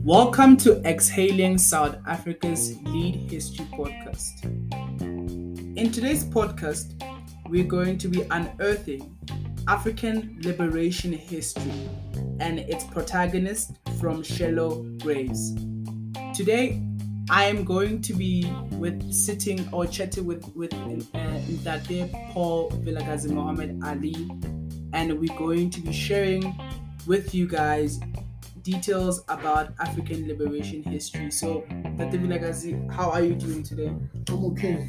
Welcome to Exhaling South Africa's lead history podcast. In today's podcast, we're going to be unearthing African liberation history and its protagonist from shallow graves. Today, I am going to be chatting with Ntate Paul Vilakazi Muhammad Ali, and we're going to be sharing with you guys details about African liberation history. So, Ntate Vilakazi, how are you doing today? I'm okay.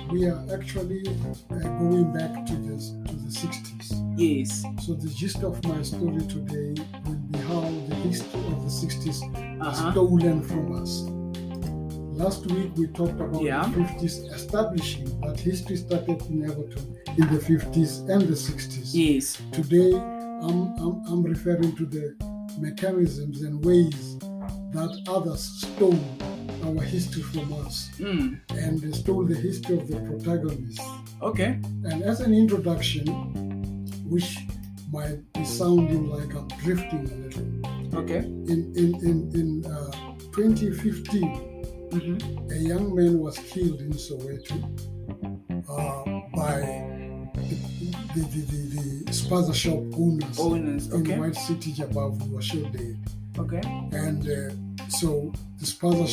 We are actually going back to the 60s. Yes. So the gist of my story today will be how the history of the 60s was stolen from us. Last week we talked about the 50s, establishing that history started in Everton in the 50s and the 60s. Yes. Today I'm referring to the mechanisms and ways that others stole our history from us and stole the history of the protagonists. Okay. And as an introduction, which might be sounding like I'm drifting a little. Okay. In 2015, a young man was killed in Soweto by the spaza shop owners in White City, Jabavu, were shot dead. Okay. And so the spaza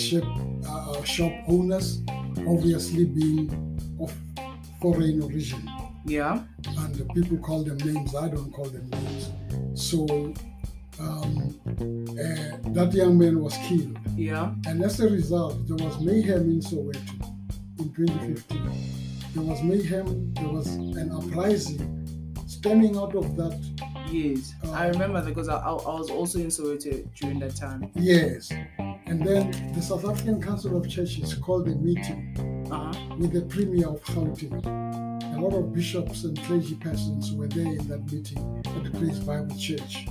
shop owners, obviously being of foreign origin. Yeah. And the people call them names, I don't call them names. So that young man was killed. Yeah. And as a result, there was mayhem in Soweto in 2015. There was mayhem, there was an uprising stemming out of that. Yes, I remember that because I was also in Soweto during that time. Yes. And then the South African Council of Churches called a meeting with the Premier of Gauteng. A lot of bishops and clergy persons were there in that meeting at the Grace Bible Church.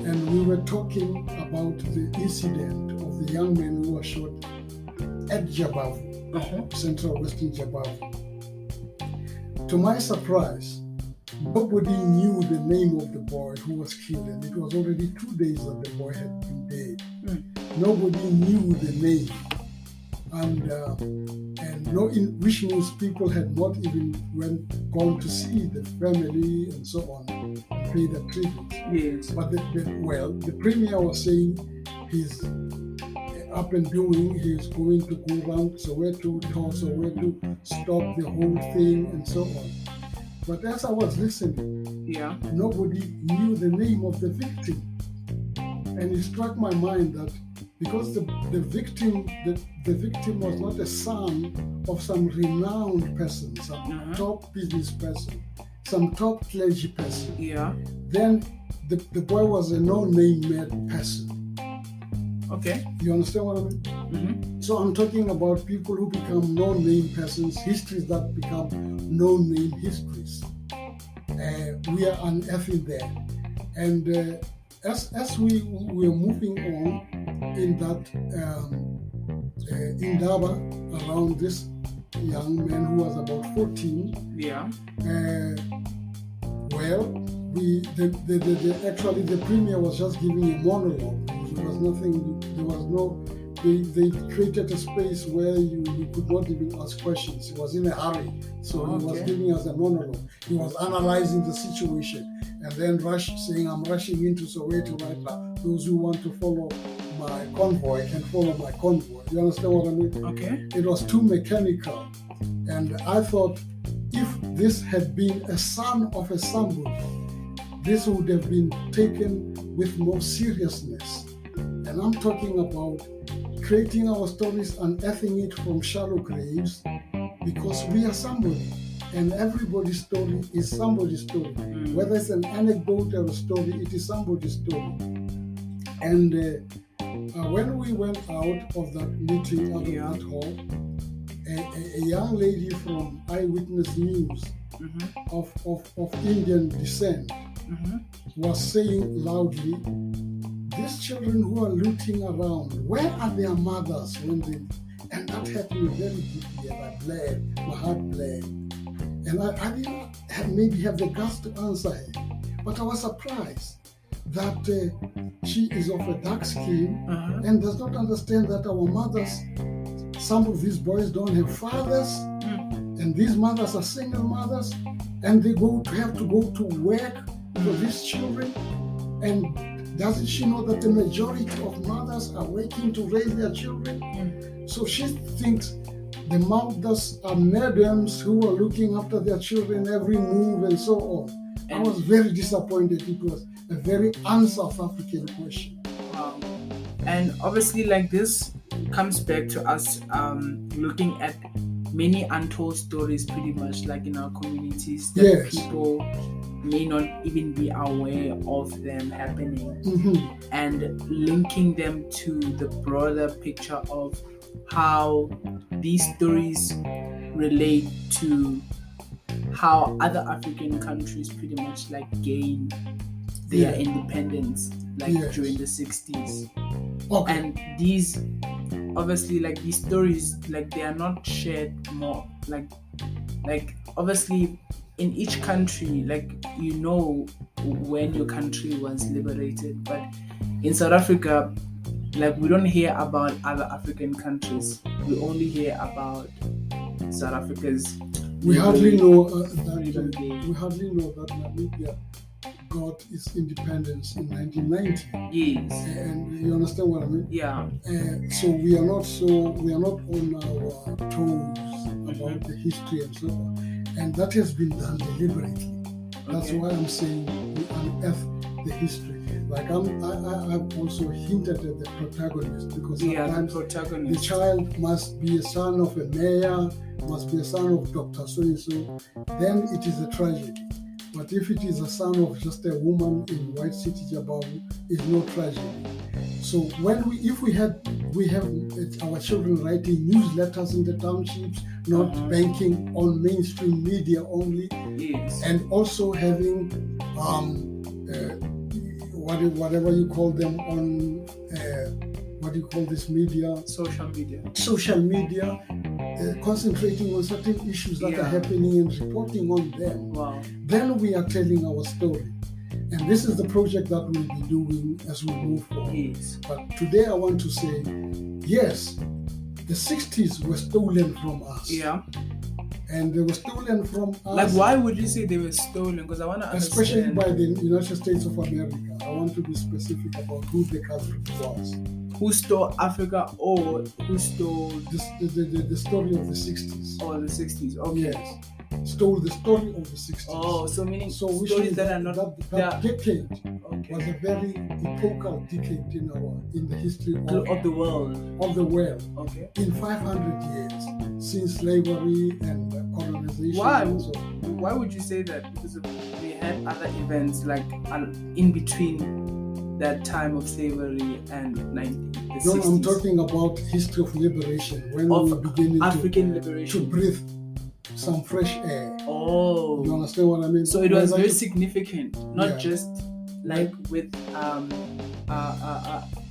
And we were talking about the incident of the young man who was shot at Jabavu, Central Western Jabavu. To my surprise, nobody knew the name of the boy who was killed, and it was already 2 days that the boy had been dead. Nobody knew the name, which means people had not even gone to see the family and so on and pay the tribute. Yes. But the premier was saying he's up and doing, he's going to go around Soweto, tell Soweto, stop the whole thing and so on. But as I was listening, nobody knew the name of the victim. And it struck my mind that because the victim was not a son of some renowned person, some top business person, some top clergy person, then the boy was a no-name person. Okay. You understand what I mean? So I'm talking about people who become no-name persons, histories that become no-name histories. We are unearthing there. And as we were moving on in that Indaba around this young man who was about 14, actually the premier was just giving a monologue. There was nothing, they created a space where you could not even ask questions. He was in a hurry, so he was giving us a monologue. He was analyzing the situation and then saying, I'm rushing into Soweto right now. Those who want to follow my convoy can follow my convoy. You understand what I mean? Okay. It was too mechanical. And I thought, if this had been a son of a somebody, this would have been taken with more seriousness. And I'm talking about creating our stories, unearthing it from shallow graves, because we are somebody. And everybody's story is somebody's story. Whether it's an anecdote or a story, it is somebody's story. And when we went out of that meeting, out of that hall, a young lady from Eyewitness News of Indian descent was saying loudly, these children who are looting around, where are their mothers when they... And that hit me very deeply, and I bled, my heart bled. And I didn't maybe have the guts to answer her. But I was surprised that she is of a dark skin and does not understand that our mothers, some of these boys don't have fathers, and these mothers are single mothers, and they have to go to work for these children. And doesn't she know that the majority of mothers are working to raise their children? So she thinks the mothers are madams who are looking after their children every move and so on. I was very disappointed. It was a very un-South African question. Wow. And obviously, like, this comes back to us looking at many untold stories, pretty much, like in our communities, that people may not even be aware of them happening, and linking them to the broader picture of how these stories relate to how other African countries pretty much like gained their independence, like during the 60s. And these, obviously, like, these stories, like, they are not shared more, like obviously in each country, like, you know when your country was liberated, but in South Africa, like, we don't hear about other African countries. We only hear about South Africa's. We hardly know that Namibia got its independence in 1990. Yes. And you understand what I mean? Yeah. So we are not on our toes about the history and so on. And that has been done deliberately. That's why I'm saying we unearth the history. Like I've also hinted at the protagonist, because sometimes the child must be a son of a mayor, must be a son of Dr. So-and-so, then it is a tragedy. But if it is a son of just a woman in White City, Jabavu, it's no tragedy. So if we have our children writing newsletters in the townships, not banking on mainstream media only, and also having whatever you call them on what do you call this media? Social media, concentrating on certain issues that are happening and reporting on them. Wow. Then we are telling our story. And this is the project that we'll be doing as we move forward. Yes. But today I want to say, yes, the 60s were stolen from us. Yeah. And they were stolen from us. Like, why would you say they were stolen? Because I want to understand. Especially by the United States of America. I want to be specific about who the culprit was. Who stole Africa, or who stole the story of the 60s? Oh, the 60s. Okay. Yes. Stole the story of the 60s. Oh, so meaning stories that are not that decade was a very epochal decade in the history of the world. Of the world. Okay. In 500 years since slavery and colonization. Why? And so why would you say that? Because we had other events like in between that time of slavery and the 60s. No, I'm talking about history of liberation, when we were beginning African liberation to breathe some fresh air. Oh, you understand what I mean? So it was very significant, not just like with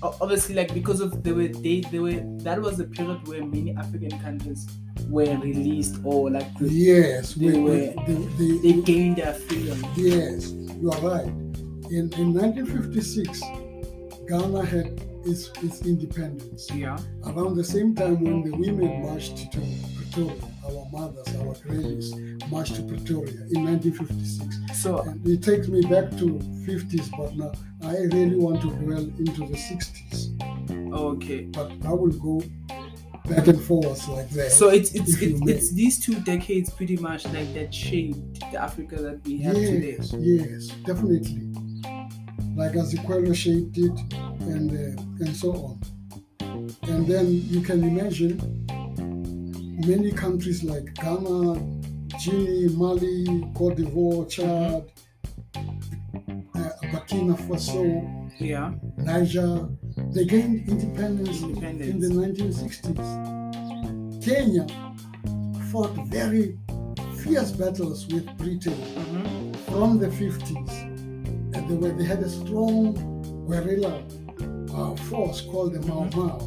obviously, like, because of they were that was the period where many African countries were released, or like they gained their freedom. Yes, you are right. In 1956, Ghana had its independence. Yeah. Around the same time when the women marched to Pretoria, our mothers, our grannies marched to Pretoria in 1956. So, and it takes me back to 50s, but now I really want to dwell into the 60s. Okay. But I will go back and forwards like that. So it's these 2 decades pretty much like that shaped the Africa that we have today. Yes, definitely. Like Azikwelo shaped it, and so on. And then you can imagine many countries like Ghana, Guinea, Mali, Cote d'Ivoire, Chad, Burkina Faso, Niger, they gained independence in the 1960s. Kenya fought very fierce battles with Britain from the 50s. And they had a strong guerrilla force called the Mau Mau.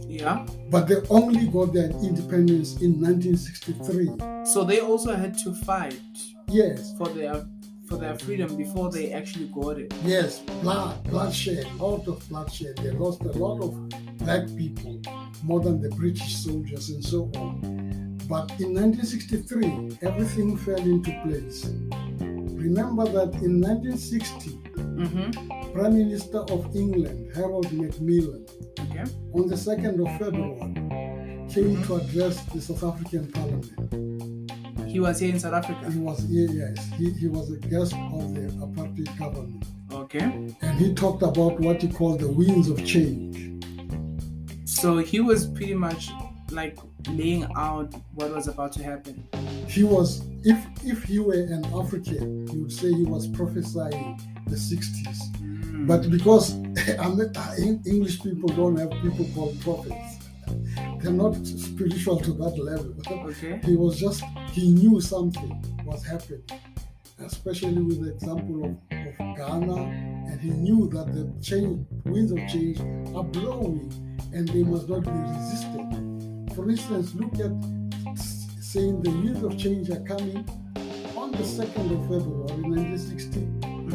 Yeah. But they only got their independence in 1963. So they also had to fight. Yes. For their for their freedom before they actually got it. Yes, bloodshed, a lot of bloodshed. They lost a lot of black people, more than the British soldiers and so on. But in 1963, everything fell into place. Remember that in 1960, Prime Minister of England, Harold McMillan, on the 2nd of February, came to address the South African Parliament. He was here in South Africa? He was here, yes. He was a guest of the apartheid government. Okay. And he talked about what he called the winds of change. So he was pretty much like laying out what was about to happen. He was, if he were an African, you would say he was prophesying the 60s. But because English people don't have people called prophets, they're not spiritual to that level. Okay. He knew something was happening, especially with the example of Ghana, and he knew that the winds of change are blowing and they must not be resisted. For instance, look at saying the winds of change are coming on the 2nd of February 1960,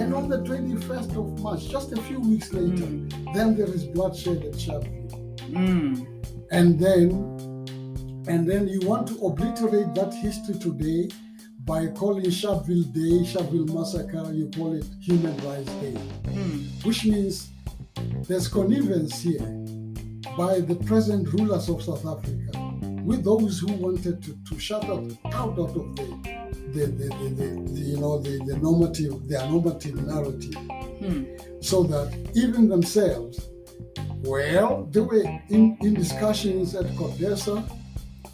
and on the 21st of March, just a few weeks later, then there is bloodshed at Sharpeville. And then you want to obliterate that history today by calling Sharpeville Day, Sharpeville Massacre, you call it Human Rights Day. Which means there's connivence here by the present rulers of South Africa with those who wanted to shut out of their normative narrative. So that even themselves, they were in discussions at Cordesa.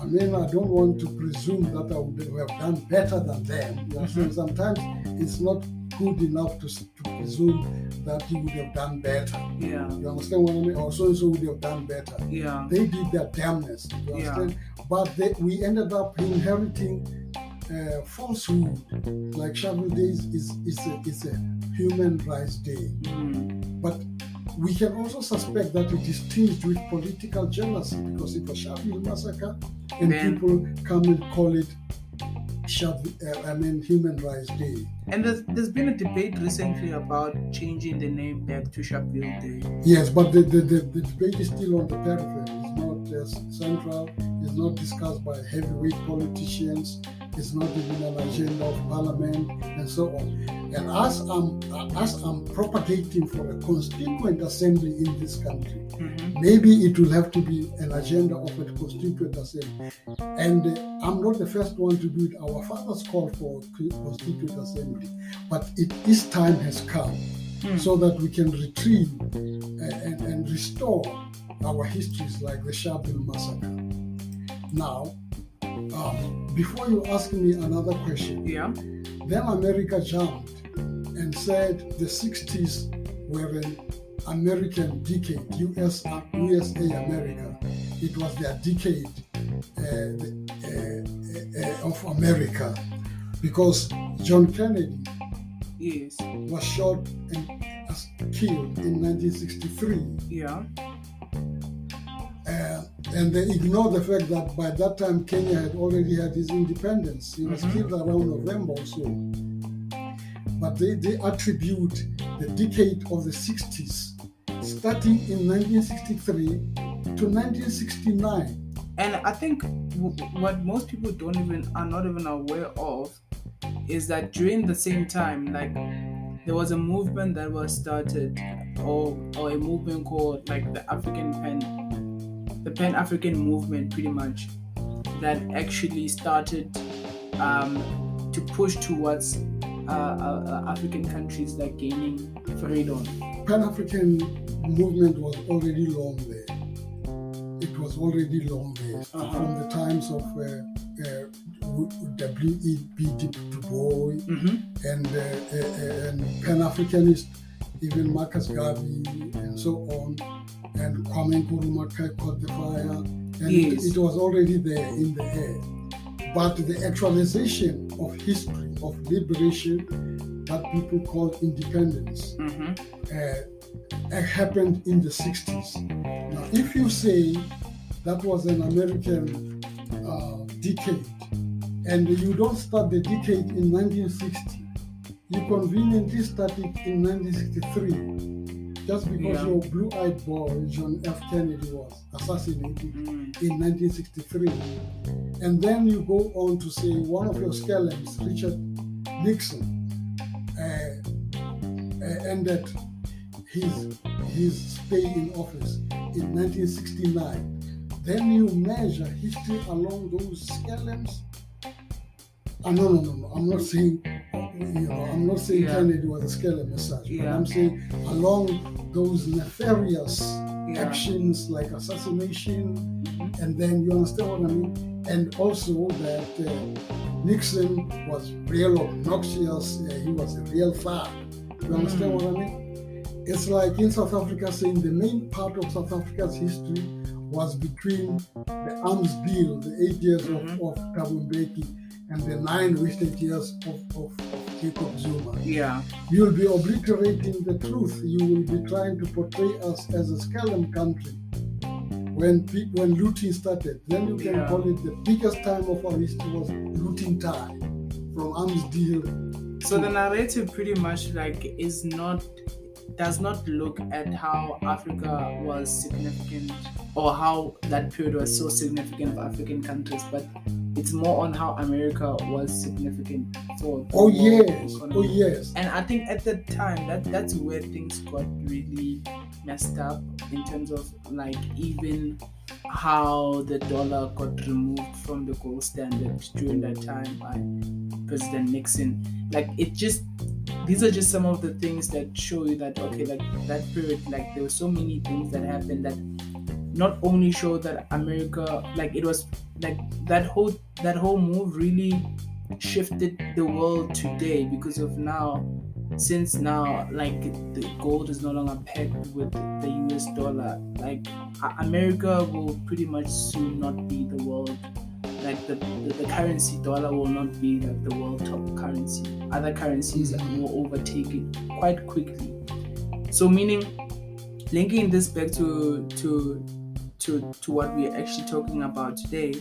I mean, I don't want to presume that I would have done better than them. You know, sometimes it's not good enough to presume that he would have done better. Yeah. You understand what I mean? Or so-and-so would have done better. Yeah. They did their damnness. You understand? But we ended up inheriting falsehood. Like Sharpeville Day is a human rights day. But we can also suspect that it is tinged with political jealousy, because it was Sharpeville Massacre, and people come and call it Human Rights Day. And there's been a debate recently about changing the name back to Sharpeville Day. Yes, but the debate is still on the periphery. It's not as central. It's not discussed by heavyweight politicians. It's not even an agenda of parliament and so on. And as I'm propagating for a constituent assembly in this country, maybe it will have to be an agenda of a constituent assembly. And I'm not the first one to do it. Our fathers called for constituent assembly, but its time has come so that we can retrieve and restore our histories like the Sharpeville Massacre. Now, before you ask me another question, then America jumped and said the 60s were an American decade, USA America. It was their decade of America, because John Kennedy was shot and killed in 1963. And they ignore the fact that by that time Kenya had already had its independence. He was killed around November or so. But they attribute the decade of the 60s, starting in 1963 to 1969. And I think what most people are not even aware of is that during the same time, like, there was a movement that was started, or a movement called like the Pan-African movement, pretty much, that actually started to push towards African countries like gaining freedom. Pan-African movement was already long there. It was already long there from the times of W.E.B. Du Bois and Pan-Africanists, even Marcus Garvey and so on, and Kwame Nkrumah caught the fire, and it was already there in the air. But the actualization of history, of liberation, that people called independence, happened in the 60s. Now, if you say that was an American decade, and you don't start the decade in 1960, you conveniently started in 1963, just because your blue-eyed boy, John F. Kennedy, was assassinated in 1963. And then you go on to say one of your scalams, Richard Nixon, ended his stay in office in 1969. Then you measure history along those scalams. No. I'm not saying, I'm not saying Kennedy was a scalam as such, but I'm saying along those nefarious actions like assassination, and then you understand what I mean? And also that Nixon was real obnoxious, he was a real thug. You understand what I mean? It's like in South Africa saying the main part of South Africa's history was between the arms deal, the 8 years of Thabo Mbeki, and the 9 wasted years of Jacob Zuma. Yeah. You'll be obliterating the truth. You will be trying to portray us as a scallop country. When looting started, then you can call it the biggest time of our history was looting time, from arms deal. So the narrative pretty much does not look at how Africa was significant or how that period was so significant for African countries, but it's more on how America was significant for the world economy. Oh yes. And I think at the time that's where things got really messed up in terms of like even how the dollar got removed from the gold standard during that time by President Nixon. Like these are just some of the things that show you that okay, like that period, like there were so many things that happened that not only show that America, like it was like that whole move really shifted the world today because of since now like the gold is no longer pegged with the US dollar. Like America will pretty much soon not be the world. Like the currency dollar will not be like the world top currency. Other currencies will overtake it quite quickly. So meaning linking this back to what we're actually talking about today,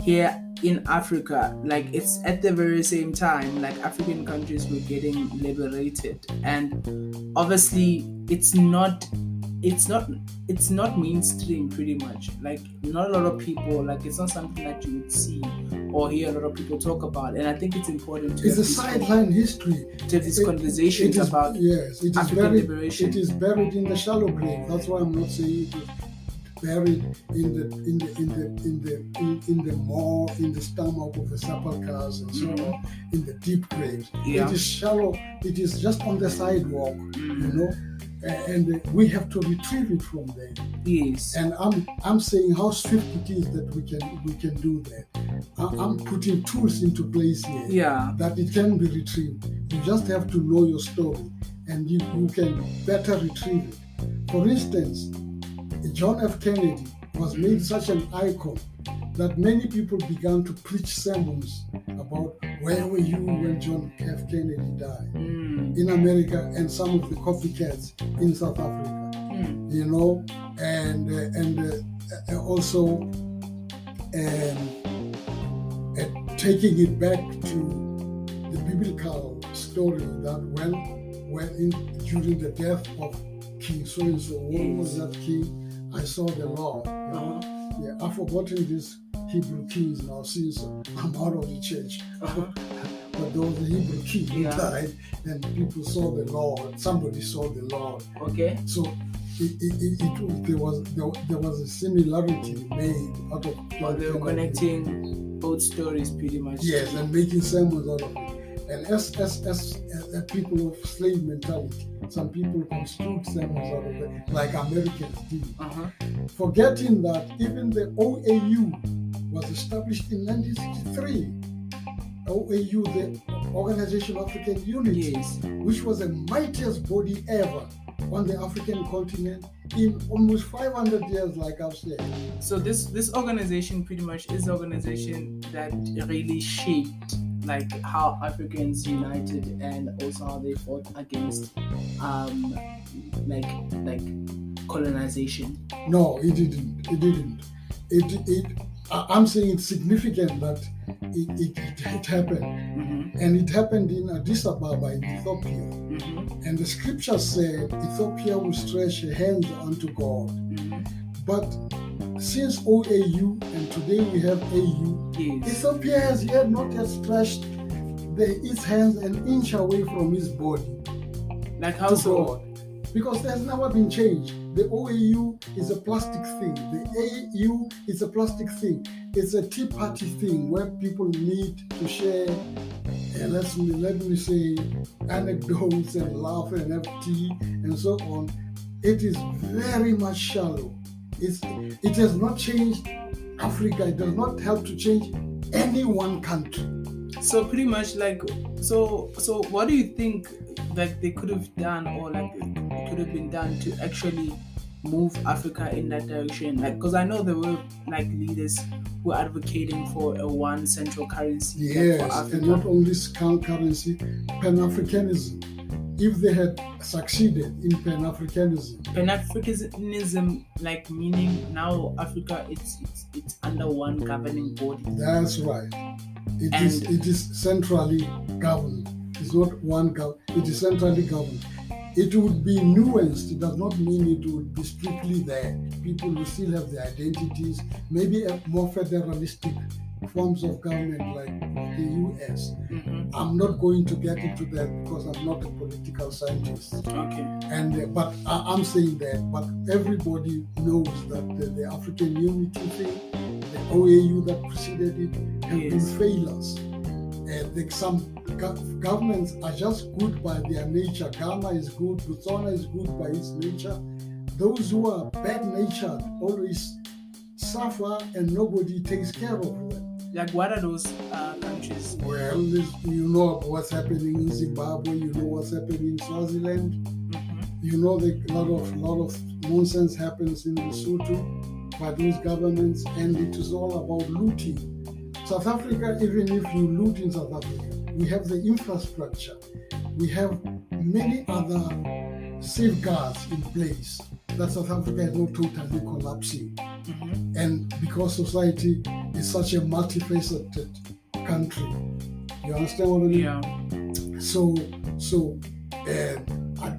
here in Africa, like it's at the very same time like African countries were getting liberated, and obviously it's not mainstream pretty much. Like not a lot of people, like it's not something that you would see or hear a lot of people talk about, and I think it's important to it's a sideline history to have these conversations about African liberation. It is buried in the shallow grave. That's why I'm not saying it is buried in the stomach of the sepulchres and so on, in the deep graves. It is shallow. It is just on the sidewalk, and we have to retrieve it from there. Yes. And I'm saying how swift it is that we can do that. I'm putting tools into place here. Yeah. That it can be retrieved. You just have to know your story, and you can better retrieve it. For instance, John F. Kennedy was made such an icon that many people began to preach sermons about where were you when John F. Kennedy died in America, and some of the copycats in South Africa, and also taking it back to the biblical story that during the death of King so-and-so, what was that king? I saw the Lord. I've forgotten these Hebrew kings now since I'm out of the church. But there was a Hebrew king who died, and people saw the Lord. Somebody saw the Lord. Okay. So there was a similarity made out of. They were connecting both stories pretty much. Yes, and making sermons out of it. And as people of slave mentality, some people construed sermons out of it, like Americans did. Forgetting that even the OAU was established in 1963. OAU, the Organization of African Unity, which was the mightiest body ever on the African continent in almost 500 years, like I've said. So this organization pretty much is the organization that really shaped like how Africans united and also how they fought against like colonization. No, it didn't. I'm saying it's significant that it happened. Mm-hmm. And it happened in Addis Ababa in Ethiopia. Mm-hmm. And the scripture said Ethiopia will stretch her hands unto God. Mm-hmm. But since OAU and today we have AU, Yes. Ethiopia has not yet stretched its hands an inch away from his body Like how to so? God. Because there's never been change. The OAU is a plastic thing. The AU is a plastic thing. It's a tea party thing where people meet to share, let me say, anecdotes and laugh and have tea and so on. It is very much shallow. It has not changed Africa. It does not help to change any one country. So pretty much like, so what do you think like they could have done, or like it could have been done to actually move Africa in that direction? Like, because I know there were like leaders who were advocating for a one central currency. Yes, for Africa. and not only currency, Pan-Africanism. If they had succeeded in Pan-Africanism. Pan-Africanism, like meaning now Africa, it's under one governing body. That's right. It is centrally governed. It's not one government. It is centrally governed. It would be nuanced. It does not mean it would be strictly there. People will still have their identities. Maybe a more federalistic forms of government like the US. Mm-hmm. I'm not going to get into that because I'm not a political scientist. Okay. But I'm saying that. But everybody knows that the African Unity thing, the OAU that preceded it, have been failures. Some governments are just good by their nature. Ghana is good. Botswana is good by its nature. Those who are bad-natured always suffer, and nobody takes care of them. Like, what are those countries? Well, you know what's happening in Zimbabwe. You know what's happening in Swaziland. Mm-hmm. You know a lot of nonsense happens in Lesotho by those governments, and it is all about looting. South Africa, even if you loot in South Africa, we have the infrastructure. We have many other safeguards in place that South Africa is not totally collapsing. Mm-hmm. And because society is such a multifaceted country, you understand what I mean? Yeah. So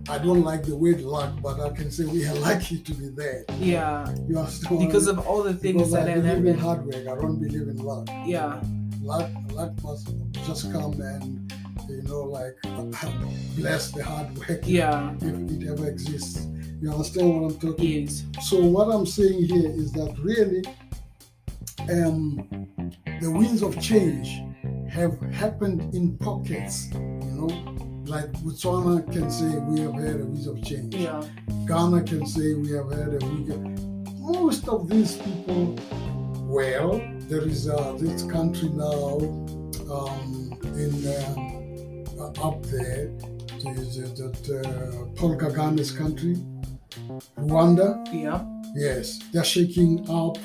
I don't like the word luck, but I can say we are lucky to be there. Yeah. You understand? Because of all the things that I have believe in happened. hard work. I don't believe in luck. Yeah. Luck must just come and bless the hard work. Yeah. If it ever exists. You understand what I'm talking? Yes. So what I'm saying here is that really, the winds of change have happened in pockets. Like Botswana can say we have had a wind of change. Yeah. Ghana can say we have had a wind. Most of these people, well, there is this country now up there, Paul Kagame's country, Rwanda. Yeah. Yes, they're shaking up.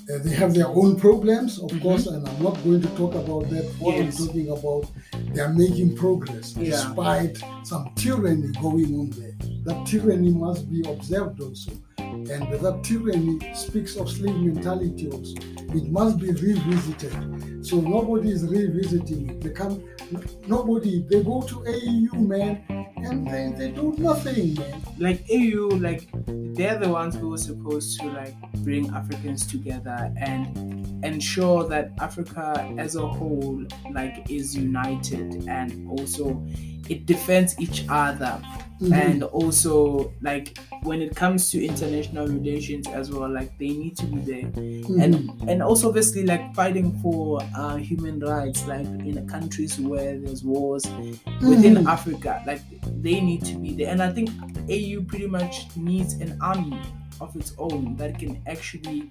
They have their own problems, of course, and I'm not going to talk about that. What I'm talking about, they're making progress despite some tyranny going on there. That tyranny must be observed also. And that tyranny speaks of slave mentality also. It must be revisited. So nobody is revisiting it. They go to AEU, man, and they do nothing, man. Like AU, like they're the ones who are supposed to like bring Africans together and ensure that Africa as a whole like is united, and also it defends each other. Mm-hmm. And also like when it comes to international relations as well, like they need to be there. Mm-hmm. and also obviously like fighting for human rights, like in the countries where there's wars within Africa, like they need to be there. And I think AU pretty much needs an army of its own that can actually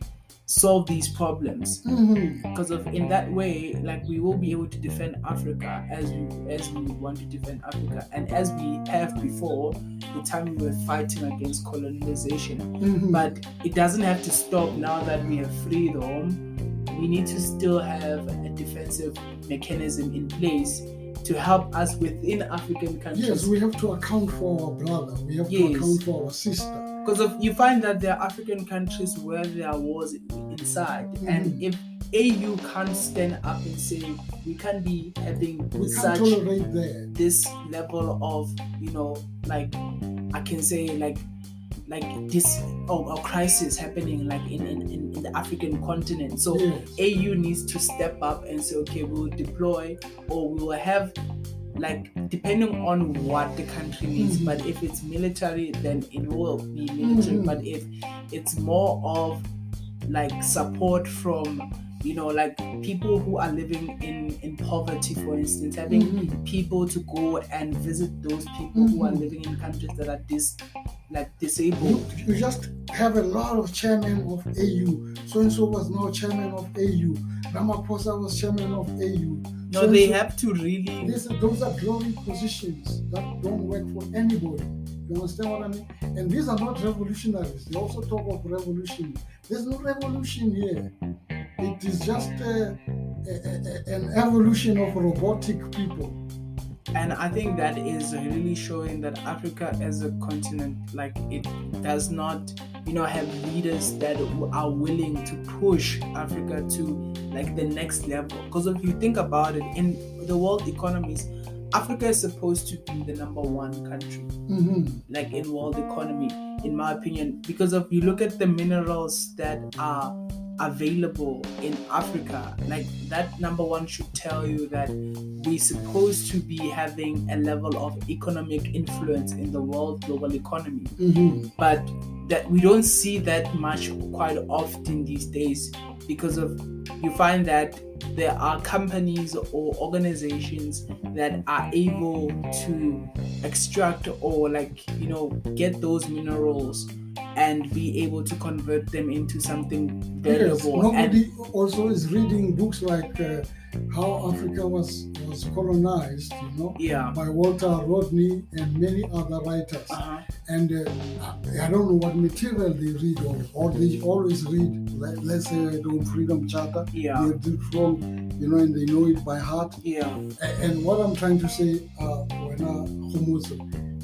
solve these problems, because of in that way like we will be able to defend Africa as we want to defend Africa, and as we have before the time we were fighting against colonization. But it doesn't have to stop now that we have freedom. We need to still have a defensive mechanism in place to help us within African countries. Yes, we have to account for our brother. We have to account for our sister. because of you find that there are African countries where there are wars inside, and if AU can't stand up and say we can't be having such this level of like I can say like this or crisis happening like in the African continent. So AU needs to step up and say, okay, we'll deploy or we will have like depending on what the country needs. But if it's military, then it will be military. But if it's more of like support from like people who are living in poverty, for instance, having people to go and visit those people who are living in countries that are disabled. You just have a lot of chairmen of AU. So-and-so was now chairman of AU. Ramaphosa was chairman of AU. No, so they have to really... Those are glory positions that don't work for anybody. You understand what I mean? And these are not revolutionaries. They also talk of revolution. There's no revolution here. It is just an evolution of robotic people. And I think that is really showing that Africa as a continent, like it does not, have leaders that are willing to push Africa to like the next level. Because if you think about it, in the world economies, Africa is supposed to be the number one country, like in world economy, in my opinion, because if you look at the minerals that are available in Africa, like that number one should tell you that we're supposed to be having a level of economic influence in the world global economy. But that we don't see that much quite often these days, because of you find that there are companies or organizations that are able to extract or get those minerals and be able to convert them into something valuable. Nobody also is reading books like How Africa was colonized, by Walter Rodney and many other writers. And I don't know what material they read, or they always read, let's say, the Freedom Charter. They read from, and they know it by heart. And what I'm trying to say,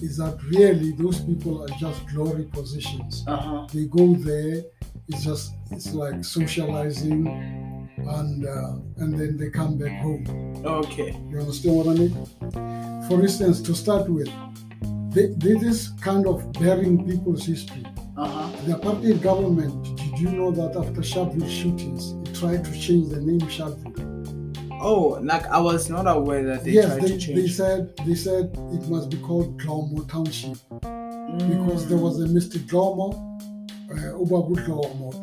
is that really those people are just glory positions. They go there, it's like socializing, and then they come back home. Okay. You understand what I mean? For instance, to start with, they just kind of burying people's history. The apartheid government, did you know that after Sharpeville shootings, it tried to change the name Sharpeville? Oh, like I was not aware that they tried to change. They said it must be called Dlomo Township because there was a Mr. Dlomo, Ubabu Dlomo,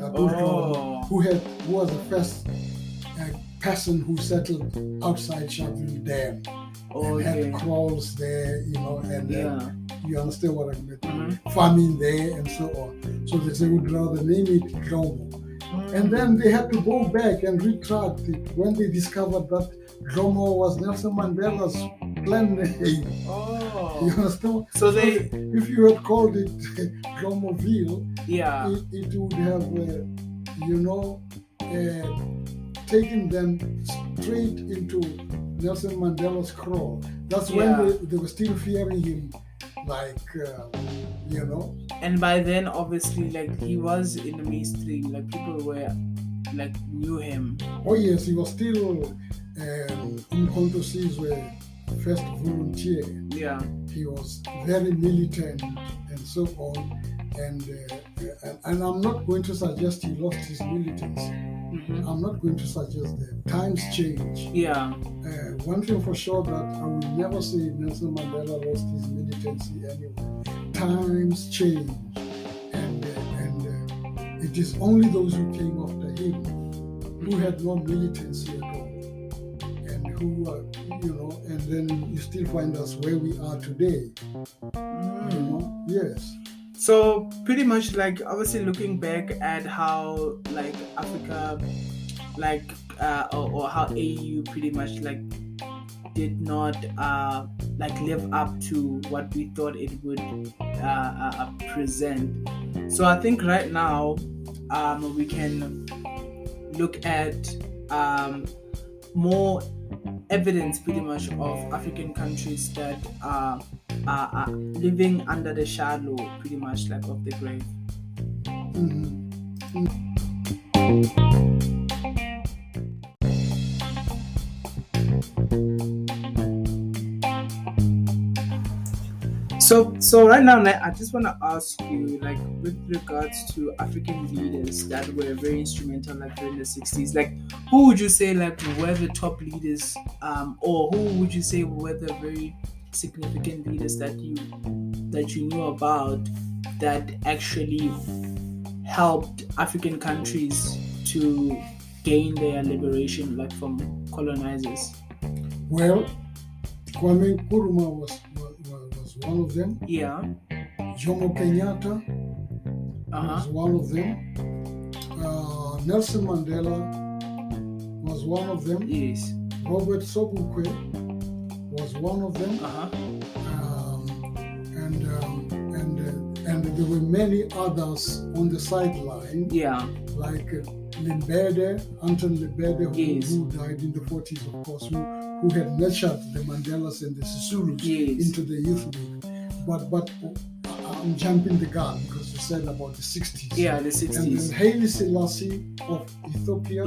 who was the first person who settled outside Sharpeville Dam and had kraals there, and you understand what I mean? Farming there and so on. So they said we'd rather name it Dlomo. And then they had to go back and retract it when they discovered that Dlomo was Nelson Mandela's clan name. You understand? So if you had called it Dlomoville, it would have, taken them straight into Nelson Mandela's kraal. That's when they were still fearing him. And by then, obviously, he was in the mainstream. People were knew him. Oh yes, he was still Umkhonto first volunteer. He was very militant and so on. And I'm not going to suggest he lost his militancy. I'm not going to suggest that. Times change. One thing for sure that I will never say Nelson Mandela lost his militancy anyway. Times change, and it is only those who came after him who had no militancy at all, and who and then you still find us where we are today. Yes. So pretty much obviously looking back at how Africa or how AU pretty much did not live up to what we thought it would present. So I think right now we can look at more evidence pretty much of African countries that are living under the shadow, pretty much like of the grave. So right now, I just want to ask you, like, with regards to African leaders that were very instrumental, like during the 60s, like, who would you say, like, were the top leaders, or who would you say were the very significant leaders that you knew about that actually helped African countries to gain their liberation, like, from colonizers? Well, Kwame Nkrumah was one of them. Yeah. Jomo Kenyatta was one of them. Nelson Mandela was one of them. Yes. Robert Sobukwe was one of them. And there were many others on the sideline. Yeah. Like Limbede, Anton Limbede, Yes. who died in the 40s, of course, who had nurtured the Mandelas and the Sisurus Yes. into the youth league. But I'm jumping the gun because you said about the 60s. Yeah, the 60s. And then Haile Selassie of Ethiopia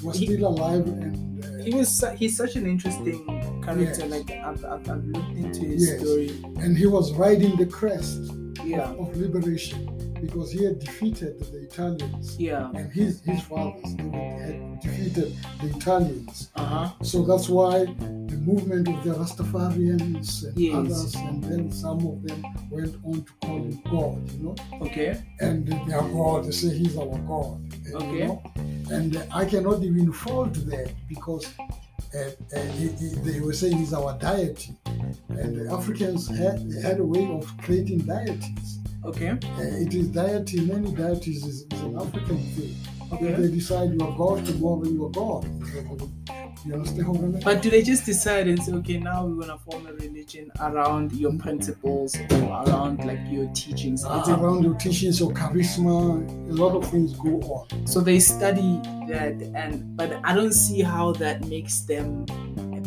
was still alive, and he's such an interesting character. Yes. Like I've looked into his story. And he was riding the crest Yeah. of liberation because he had defeated the Italians. Yeah. And his fathers had defeated the Italians. Uh-huh. So that's why the movement of the Rastafarians and Yes. others, and then some of them went on to call him God, you know. Okay. And their God, they say he's our God. Okay. You know? And I cannot even fault that because they were saying he's our deity. And the Africans had a way of creating deities. Okay. It is deity, many deities is an African thing. Okay. They decide you are God, tomorrow you are God. You understand what I mean? But do they just decide and say, okay, now we're gonna form a religion around your principles or around like your teachings? It's around your teachings or charisma. A lot of things go on. So they study that, but I don't see how that makes them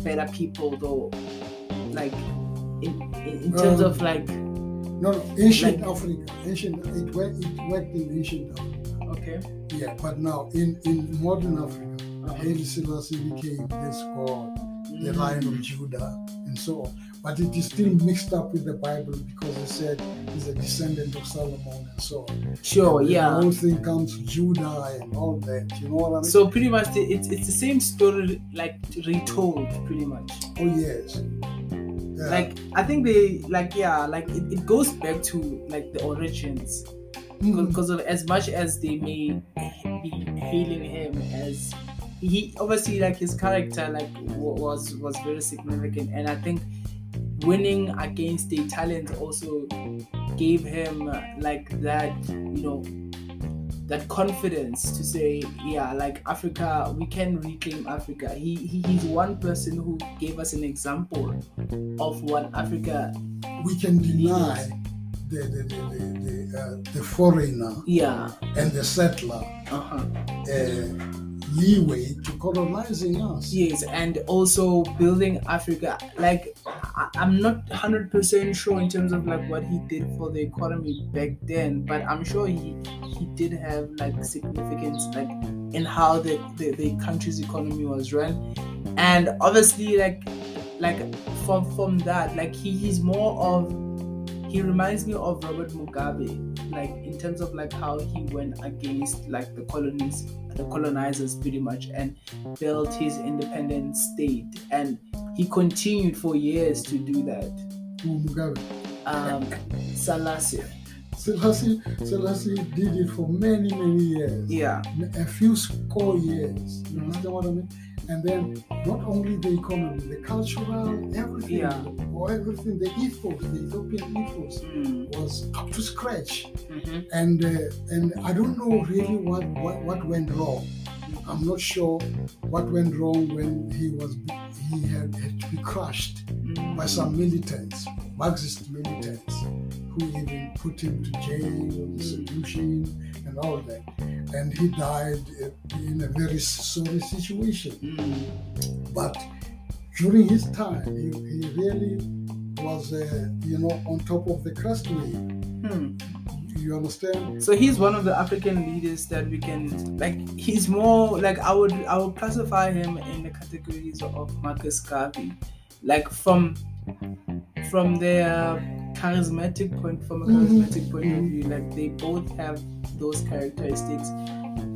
better people, though. Like in terms of like. No, ancient Africa. It worked in ancient Africa. Okay. Yeah, but now in modern Africa, Haile Selassie became this God, the Lion of Judah, and so on. But it is still mixed up with the Bible because it said he's a descendant of Solomon and so on. Sure, and yeah. The whole thing comes to Judah and all that. You know what I mean? So pretty much it's the same story, like retold, pretty much. Oh yes. Yeah. Like I think it goes back to like the origins, because of as much as they may be hailing him as he obviously like his character like was very significant, and I think winning against the Italians also gave him like that, you know, that confidence to say, yeah, like Africa, we can reclaim Africa. He's one person who gave us an example of what Africa. We can deny the foreigner, yeah, and the settler leeway to colonizing us. Yes, and also building Africa. Like I'm not 100% sure in terms of like what he did for the economy back then, but I'm sure he did have like significance like in how the country's economy was run. And obviously like from that, like he reminds me of Robert Mugabe, like in terms of like how he went against like the colonizers pretty much and built his independent state, and he continued for years to do that. Mugabe. Selassie did it for many years. Yeah. A few score years. You understand what I mean? And then not only the economy, the cultural, everything, everything, the ethos, the Ethiopian ethos was up to scratch. And I don't know really what went wrong. I'm not sure what went wrong when he had to be crushed by some militants, Marxist militants, who even put him to jail, distribution, and all that. And he died in a very sorry situation. But during his time, he really was on top of the crestway. You understand? So he's one of the African leaders that we can he's more like I would classify him in the categories of Marcus Garvey, like from their charismatic point of view, like they both have those characteristics,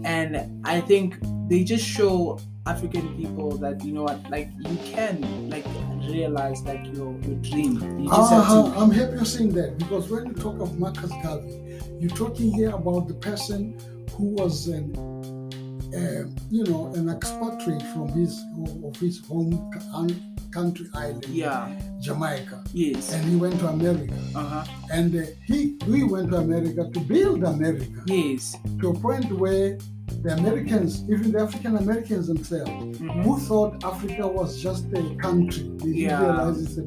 and I think they just show African people that you can realize your dream. You just have to. I'm happy you're saying that, because when you talk of Marcus Garvey, you're talking here about the person who was an expatriate from his home country island, Jamaica. Yes. And he went to America. And he went to America to build America. Yes. To a point where the Americans, even the African Americans themselves, who thought Africa was just a country, they didn't realize it's a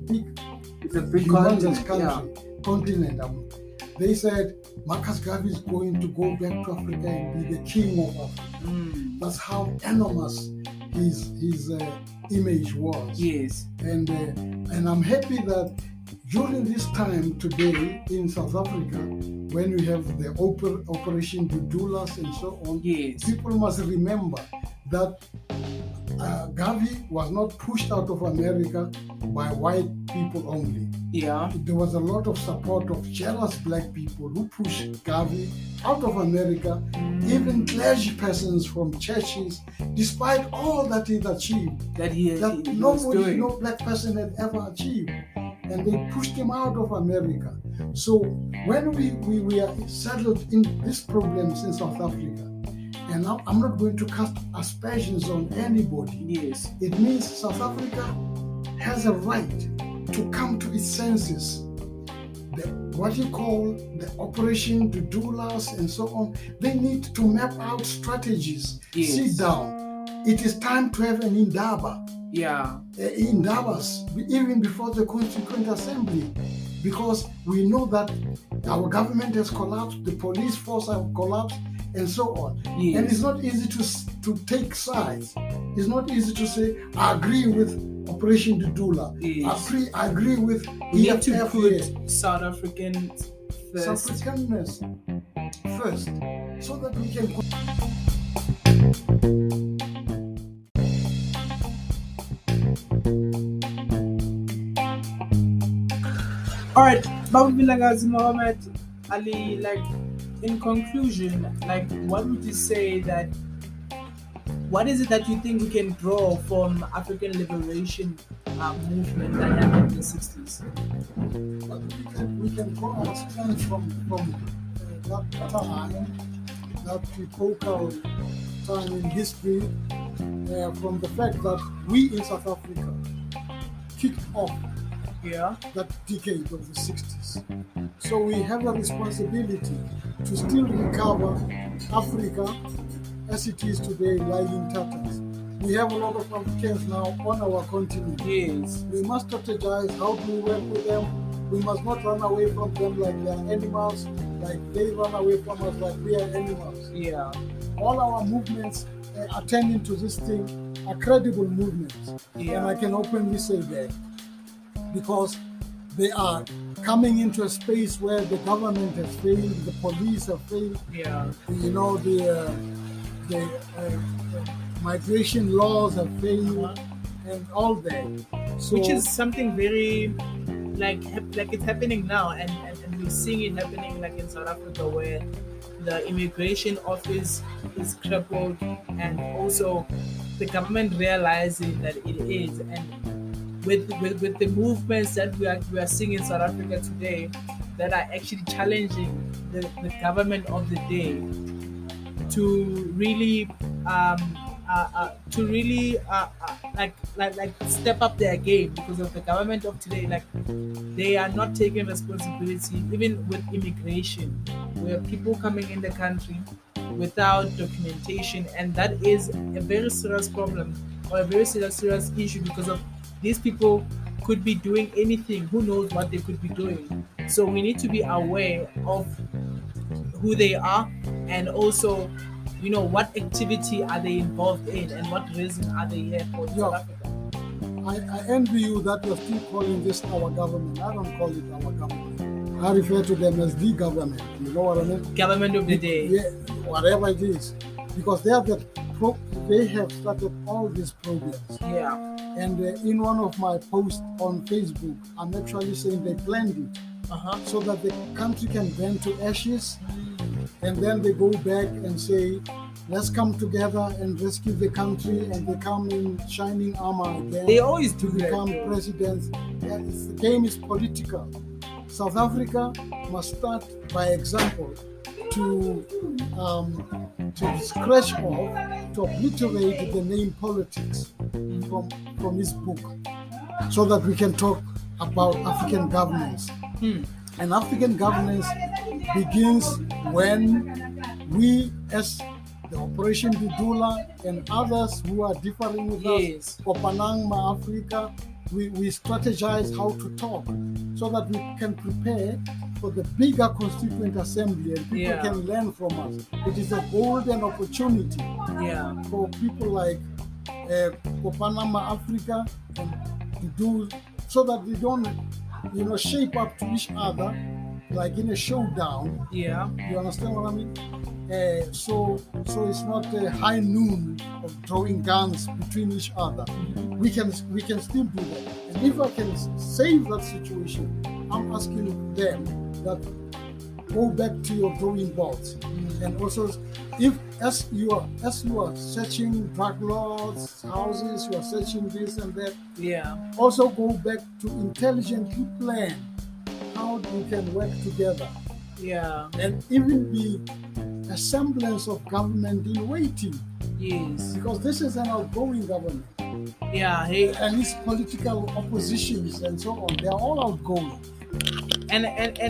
big continent. They said Marcus Garvey is going to go back to Africa and be the king of Africa. That's how enormous his image was. Yes. And I'm happy that during this time today in South Africa, when we have the Operation Dudulas and so on, people must remember that Garvey was not pushed out of America by white people only. Yeah. There was a lot of support of jealous black people who pushed Garvey out of America, even clergy persons from churches, despite all that he achieved, that no black person had ever achieved. And they pushed him out of America. So when we are settled in these problems in South Africa, and I'm not going to cast aspersions on anybody. Yes. It means South Africa has a right to come to its senses. What you call the Operation Dudulas and so on, they need to map out strategies. Yes. Sit down. It is time to have an Indaba. Indabas, even before the Constituent Assembly, because we know that our government has collapsed, the police force have collapsed, and so on. Yes. And it's not easy to take sides. It's not easy to say, I agree with Operation Dudula. Yes. I agree with we have to put South African first. South Africanness first, so that we can. All right, Babu Bilagazi Mohammed Ali, in conclusion, what would you say what is it that you think we can draw from African liberation movement that happened in the 60s? We can draw our strength from that time, that pivotal time in history, from the fact that we in South Africa kicked off that decade of the 60s. So we have a responsibility to still recover Africa as it is today, lying in tatters. We have a lot of Africans now on our continent. Yes. We must strategize how do we work with them. We must not run away from them like they are animals, like they run away from us like we are animals. Yeah. All our movements attending to this thing are credible movements. Yeah. And I can openly say that, because they are coming into a space where the government has failed, the police have failed. Yeah. The migration laws have failed, and all that. So, which is something very like it's happening now, and we're seeing it happening in South Africa, where the immigration office is crippled, and also the government realizing that it is, and with the movements that we are seeing in South Africa today that are actually challenging the government of the day to really step up their game, because of the government of today, they are not taking responsibility even with immigration, where people coming in the country without documentation, and that is a very serious problem, or a very serious issue, because of these people could be doing anything. Who knows what they could be doing? So we need to be aware of who they are, and also, what activity are they involved in, and what reason are they here for in South Africa? I envy you that you're still calling this our government. I don't call it our government. I refer to them as the government. You know what I mean? Government of the day. Yeah, whatever it is, because they have started all these programs. Yeah. And in one of my posts on Facebook, I'm actually saying they planned it so that the country can burn to ashes, and then they go back and say, let's come together and rescue the country, and they come in shining armor again. They always do to become presidents. Yeah, the game is political. South Africa must start by example to scratch off, to obliterate the name politics from his book, so that we can talk about African governance. And African governance begins when we, as the Operation Dudula and others who are differing with us, Kopanang Africa, we strategize how to talk so that we can prepare for the bigger constituent assembly, and people can learn from us. It is a golden opportunity for people like Kopanama Africa and to do so that we don't, shape up to each other like in a showdown. Yeah, you understand what I mean? So it's not a high noon of drawing guns between each other. We can still do that. And if I can save that situation, I'm asking them that go back to your drawing boards. And also, if as you are searching drug lords' houses, you are searching this and that. Yeah. Also go back to intelligently plan how we can work together. Yeah. And even be a semblance of government in waiting. Yes. Because this is an outgoing government. Yeah. And its political oppositions and so on, they are all outgoing. And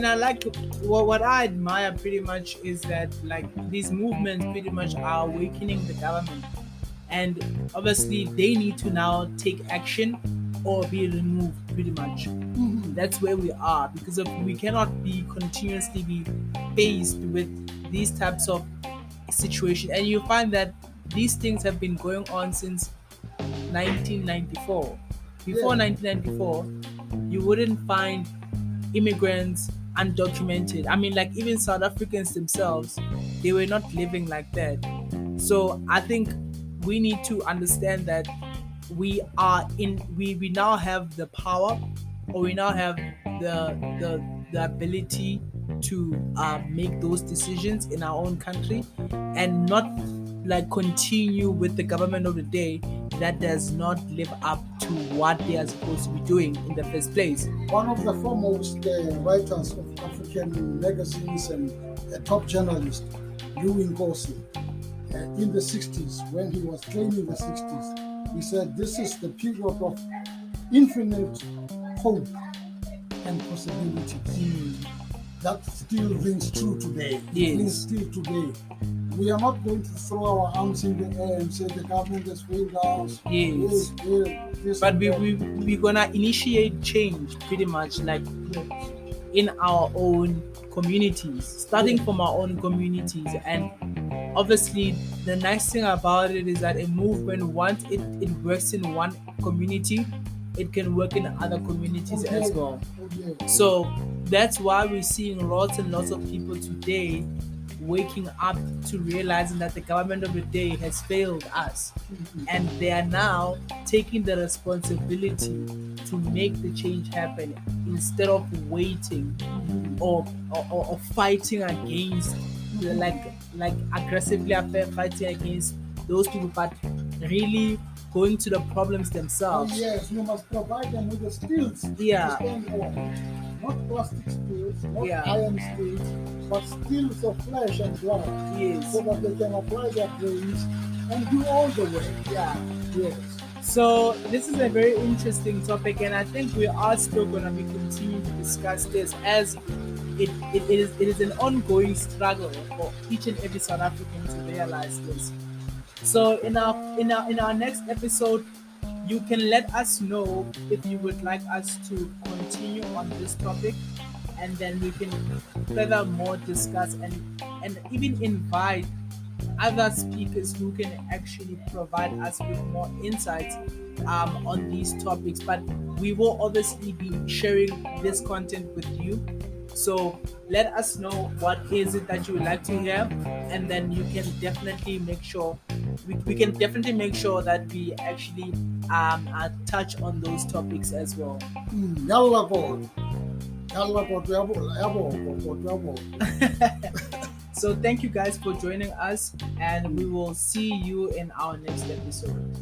I like what I admire pretty much is that like these movements pretty much are awakening the government, and obviously they need to now take action or be removed pretty much. That's where we are, because we cannot be continuously be faced with these types of situations. And you find that these things have been going on since 1994. Before 1994, you wouldn't find immigrants undocumented. I mean, like even South Africans themselves, they were not living like that. So I think we need to understand that we now have the power, or we now have the ability to make those decisions in our own country, and not like continue with the government of the day that does not live up to what they are supposed to be doing in the first place. One of the foremost writers of African magazines and a top journalist, Louis Ngosi, in the 60s, when he was claiming the 60s, he said this is the period of infinite hope and possibilities. That still rings true today. It rings still today. We are not going to throw our arms in the air and say the government has failed us. Yes. But we're gonna initiate change pretty much like in our own communities, starting from our own communities. And obviously the nice thing about it is that a movement, once it works in one community, it can work in other communities as well. So that's why we're seeing lots and lots of people today waking up to realizing that the government of the day has failed us, and they are now taking the responsibility to make the change happen instead of waiting or fighting against like aggressively fighting against those people, but really going to the problems themselves. Yes, you must provide them with the skills to stand on. Not plastic skills, not iron skills, but skills of flesh and blood. Yes. So that they can apply their brains and do all the work. Yes. So this is a very interesting topic, and I think we are still going to be continuing to discuss this, as it is an ongoing struggle for each and every South African to realize this. So in our next episode, you can let us know if you would like us to continue on this topic, and then we can furthermore discuss and even invite other speakers who can actually provide us with more insights on these topics. But we will obviously be sharing this content with you. So let us know what is it that you would like to hear, and then you can definitely make sure we can definitely make sure that we actually touch on those topics as well. Yalla God. Yalla God, yabo. So thank you guys for joining us, and we will see you in our next episode.